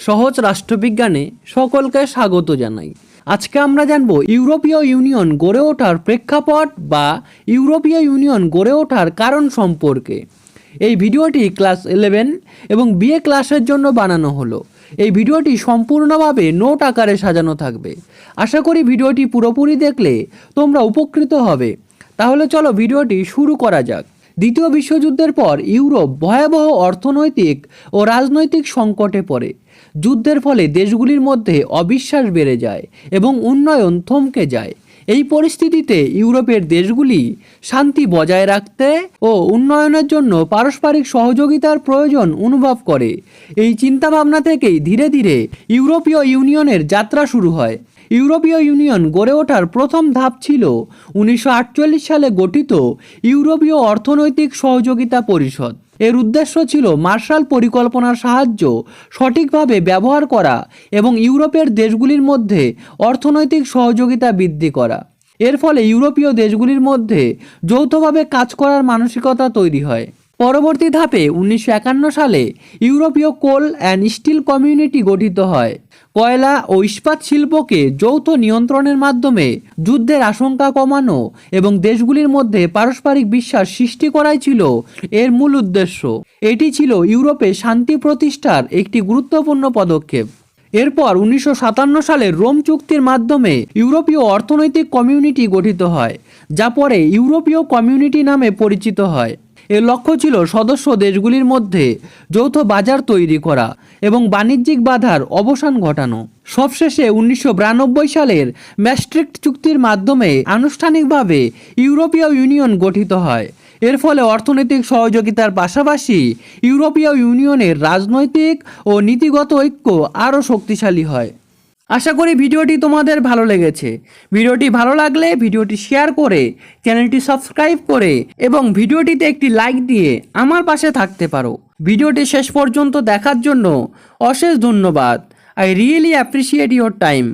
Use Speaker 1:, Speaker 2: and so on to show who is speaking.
Speaker 1: সহজ রাষ্ট্রবিজ্ঞানে সকলকে স্বাগত জানাই। আজকে আমরা জানব ইউরোপীয় ইউনিয়ন গড়ে ওঠার প্রেক্ষাপট বা ইউরোপীয় ইউনিয়ন গড়ে ওঠার কারণ সম্পর্কে। এই ভিডিওটি ক্লাস 11 এবং বিএ ক্লাসের জন্য বানানো হলো। এই ভিডিওটি সম্পূর্ণভাবে নোট আকারে সাজানো থাকবে। আশা করি ভিডিওটি পুরোপুরি দেখলে তোমরা উপকৃত হবে। তাহলে চলো ভিডিওটি শুরু করা যাক। দ্বিতীয় বিশ্বযুদ্ধের পর ইউরোপ ভয়াবহ অর্থনৈতিক ও রাজনৈতিক সংকটে পড়ে। যুদ্ধের ফলে দেশগুলির মধ্যে অবিশ্বাস বেড়ে যায় এবং উন্নয়ন থমকে যায়। এই পরিস্থিতিতে ইউরোপের দেশগুলি শান্তি বজায় রাখতে ও উন্নয়নের জন্য পারস্পরিক সহযোগিতার প্রয়োজন অনুভব করে। এই চিন্তাভাবনা থেকেই ধীরে ধীরে ইউরোপীয় ইউনিয়নের যাত্রা শুরু হয়। ইউরোপীয় ইউনিয়ন গড়ে ওঠার প্রথম ধাপ ছিল 1948 সালে গঠিত ইউরোপীয় অর্থনৈতিক সহযোগিতা পরিষদ। এর উদ্দেশ্য ছিল মার্শাল পরিকল্পনার সাহায্য সঠিকভাবে ব্যবহার করা এবং ইউরোপের দেশগুলির মধ্যে অর্থনৈতিক সহযোগিতা বৃদ্ধি করা। এর ফলে ইউরোপীয় দেশগুলির মধ্যে যৌথভাবে কাজ করার মানসিকতা তৈরি হয়। পরবর্তী ধাপে 1951 সালে ইউরোপীয় কোল অ্যান্ড স্টিল কমিউনিটি গঠিত হয়। কয়লা ও ইস্পাত শিল্পকে যৌথ নিয়ন্ত্রণের মাধ্যমে যুদ্ধের আশঙ্কা কমানো এবং দেশগুলির মধ্যে পারস্পরিক বিশ্বাস সৃষ্টি করাই ছিল এর মূল উদ্দেশ্য। এটি ছিল ইউরোপে শান্তি প্রতিষ্ঠার একটি গুরুত্বপূর্ণ পদক্ষেপ। এরপর 1957 সালের রোম চুক্তির মাধ্যমে ইউরোপীয় অর্থনৈতিক কমিউনিটি গঠিত হয়, যা পরে ইউরোপীয় কমিউনিটি নামে পরিচিত হয়। এর লক্ষ্য ছিল সদস্য দেশগুলির মধ্যে যৌথ বাজার তৈরি করা এবং বাণিজ্যিক বাধার অবসান ঘটানো। সবশেষে 1992 সালের ম্যাস্ট্রিক্ট চুক্তির মাধ্যমে আনুষ্ঠানিকভাবে ইউরোপীয় ইউনিয়ন গঠিত হয়। এর ফলে অর্থনৈতিক সহযোগিতার পাশাপাশি ইউরোপীয় ইউনিয়নের রাজনৈতিক ও নীতিগত ঐক্য আরও শক্তিশালী হয়। আশা করি ভিডিওটি তোমাদের ভালো লেগেছে। ভিডিওটি ভালো লাগলে ভিডিওটি শেয়ার করে চ্যানেলটি সাবস্ক্রাইব করে এবং ভিডিওটিতে একটি লাইক দিয়ে আমার পাশে থাকতে পারো। ভিডিওটি শেষ পর্যন্ত দেখার জন্য অশেষ ধন্যবাদ। I really appreciate your time.